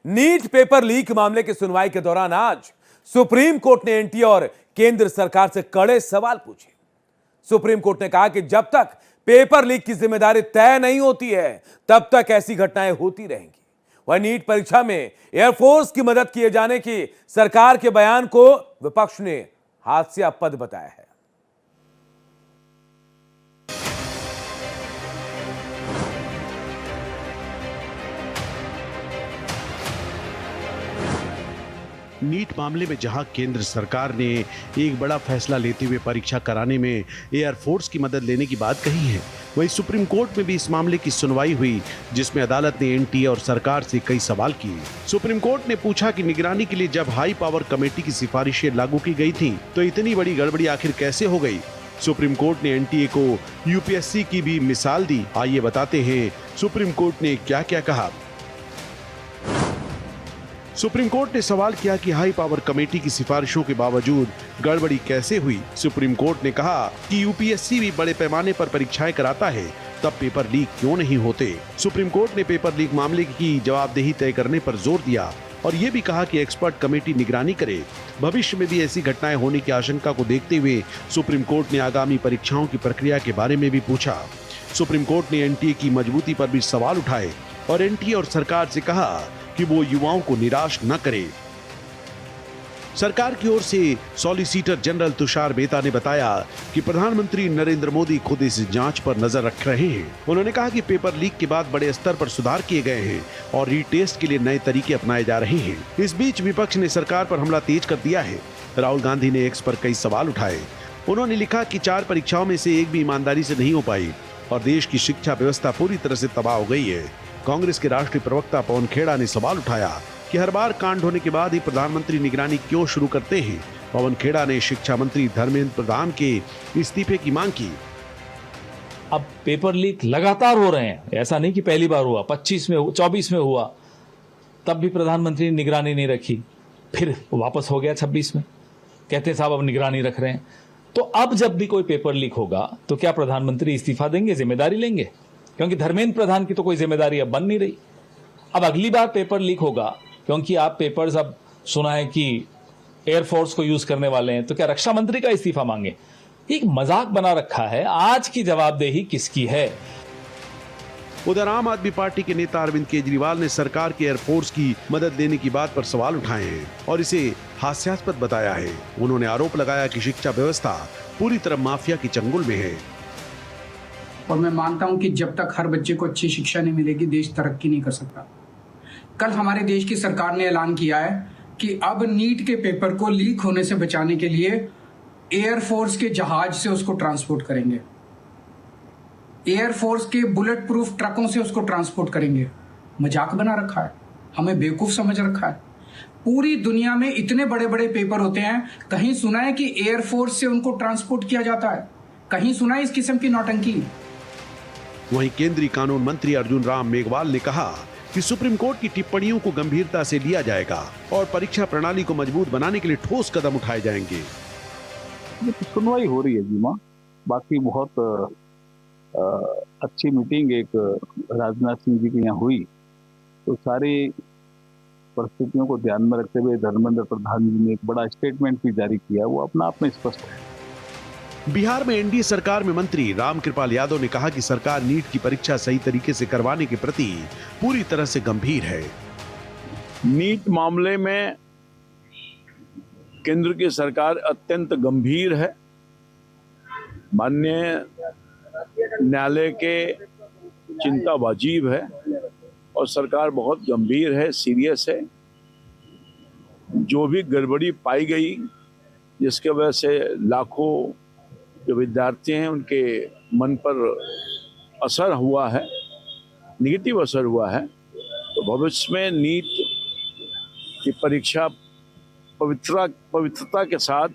NEET paper leak मामले की सुनवाई के दौरान आज सुप्रीम कोर्ट ने एनटीए और केंद्र सरकार से कड़े सवाल पूछे। सुप्रीम कोर्ट ने कहा कि जब तक पेपर लीक की जिम्मेदारी तय नहीं होती है तब तक ऐसी घटनाएं होती रहेंगी। वह नीट परीक्षा में एयरफोर्स की मदद किए जाने की सरकार के बयान को विपक्ष ने हास्यास्पद बताया है। नीट मामले में जहां केंद्र सरकार ने एक बड़ा फैसला लेते हुए परीक्षा कराने में एयरफोर्स की मदद लेने की बात कही है, वहीं सुप्रीम कोर्ट में भी इस मामले की सुनवाई हुई, जिसमें अदालत ने एनटीए और सरकार से कई सवाल किए। सुप्रीम कोर्ट ने पूछा कि निगरानी के लिए जब हाई पावर कमेटी की सिफारिशें लागू की गई थी तो इतनी बड़ी गड़बड़ी आखिर कैसे हो गई। सुप्रीम कोर्ट ने एनटीए को यूपीएससी की भी मिसाल दी। आइए बताते हैं सुप्रीम कोर्ट ने क्या क्या कहा। सुप्रीम कोर्ट ने सवाल किया कि हाई पावर कमेटी की सिफारिशों के बावजूद गड़बड़ी कैसे हुई। सुप्रीम कोर्ट ने कहा कि यूपीएससी भी बड़े पैमाने पर परीक्षाएं कराता है, तब पेपर लीक क्यों नहीं होते। सुप्रीम कोर्ट ने पेपर लीक मामले की जवाबदेही तय करने पर जोर दिया और ये भी कहा कि एक्सपर्ट कमेटी निगरानी करे। भविष्य में भी ऐसी घटनाएं होने की आशंका को देखते हुए सुप्रीम कोर्ट ने आगामी परीक्षाओं की प्रक्रिया के बारे में भी पूछा। सुप्रीम कोर्ट ने एनटीए की मजबूती पर भी सवाल उठाए और एनटीए और सरकार से कहा कि वो युवाओं को निराश न करे। सरकार की ओर से सॉलिसिटर जनरल तुषार मेहता ने बताया कि प्रधानमंत्री नरेंद्र मोदी खुद इस जांच पर नजर रख रहे हैं। उन्होंने कहा कि पेपर लीक के बाद बड़े स्तर पर सुधार किए गए हैं और रीटेस्ट के लिए नए तरीके अपनाए जा रहे हैं। इस बीच विपक्ष ने सरकार पर हमला तेज कर दिया है। राहुल गांधी ने एक्स पर कई सवाल उठाए। उन्होंने लिखा कि 4 परीक्षाओं में से एक भी ईमानदारी से नहीं हो पाई और देश की शिक्षा व्यवस्था पूरी तरह से तबाह हो गई है। कांग्रेस के राष्ट्रीय प्रवक्ता पवन खेड़ा ने सवाल उठाया कि हर बार कांड होने के बाद ही प्रधानमंत्री निगरानी क्यों शुरू करते हैं। पवन खेड़ा ने शिक्षा मंत्री धर्मेंद्र प्रधान के इस्तीफे की मांग की। अब पेपर लीक लगातार हो रहे हैं, ऐसा नहीं कि पहली बार हुआ, 25 में 24 में हुआ, तब भी प्रधानमंत्री ने निगरानी नहीं रखी, फिर वापस हो गया 26 में, कहते हैं साहब अब निगरानी रख रहे हैं। तो अब जब भी कोई पेपर लीक होगा तो क्या प्रधानमंत्री इस्तीफा देंगे, जिम्मेदारी लेंगे? क्योंकि धर्मेंद्र प्रधान की तो कोई जिम्मेदारी अब बन नहीं रही। अब अगली बार पेपर लीक होगा क्योंकि आप पेपर्स अब सुना है कि एयरफोर्स को यूज करने वाले हैं, तो क्या रक्षा मंत्री का इस्तीफा मांगे? एक मजाक बना रखा है। आज की जवाबदेही किसकी है? उधर आम आदमी पार्टी के नेता अरविंद केजरीवाल ने सरकार की एयरफोर्स की मदद लेने की बात पर सवाल उठाए हैं और इसे हास्यास्पद बताया है। उन्होंने आरोप लगाया कि शिक्षा व्यवस्था पूरी तरह माफिया की चंगुल में है। और मैं मानता हूं कि जब तक हर बच्चे को अच्छी शिक्षा नहीं मिलेगी, देश तरक्की नहीं कर सकता। कल हमारे देश की सरकार ने ऐलान किया है कि अब नीट के पेपर को लीक होने से बचाने के लिए एयरफोर्स के जहाज से उसको ट्रांसपोर्ट करेंगे, एयरफोर्स के बुलेट प्रूफ ट्रकों से उसको ट्रांसपोर्ट करेंगे। मजाक बना रखा है, हमें बेवकूफ समझ रखा है। पूरी दुनिया में इतने बड़े बड़े पेपर होते हैं, कहीं सुना है कि एयरफोर्स से उनको ट्रांसपोर्ट किया जाता है? कहीं सुना है इस किस्म की नौटंकी? वहीं केंद्रीय कानून मंत्री अर्जुन राम मेघवाल ने कहा कि सुप्रीम कोर्ट की टिप्पणियों को गंभीरता से लिया जाएगा और परीक्षा प्रणाली को मजबूत बनाने के लिए ठोस कदम उठाए जाएंगे। सुनवाई हो रही है जी माँ, बाकी बहुत अच्छी मीटिंग एक राजनाथ सिंह जी की यहाँ हुई, तो सारी परिस्थितियों को ध्यान में रखते हुए धर्मेंद्र प्रधान जी ने एक बड़ा स्टेटमेंट भी जारी किया, वो अपना आप में स्पष्ट है। बिहार में एनडीए सरकार में मंत्री रामकृपाल यादव ने कहा कि सरकार नीट की परीक्षा सही तरीके से करवाने के प्रति पूरी तरह से गंभीर है। नीट मामले में केंद्र की सरकार अत्यंत गंभीर है। माननीय न्यायालय के चिंता वाजिब है और सरकार बहुत गंभीर है, सीरियस है। जो भी गड़बड़ी पाई गई जिसके वजह से लाखों जो विद्यार्थी हैं उनके मन पर असर हुआ है, निगेटिव असर हुआ है, तो भविष्य में नीट की परीक्षा पवित्रता के साथ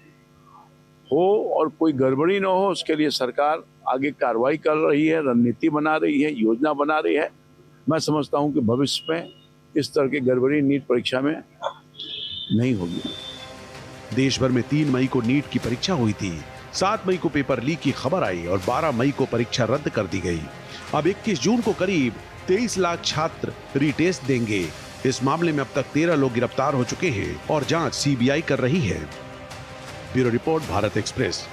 हो और कोई गड़बड़ी न हो, उसके लिए सरकार आगे कार्रवाई कर रही है, रणनीति बना रही है, योजना बना रही है। मैं समझता हूं कि भविष्य में इस तरह की गड़बड़ी नीट परीक्षा में नहीं होगी। देश भर में 3 मई को नीट की परीक्षा हुई थी। 7 मई को पेपर लीक की खबर आई और 12 मई को परीक्षा रद्द कर दी गई। अब 21 जून को करीब 23 लाख छात्र रीटेस्ट देंगे। इस मामले में अब तक 13 लोग गिरफ्तार हो चुके हैं और जांच सीबीआई कर रही है। Bureau report, Bharat express.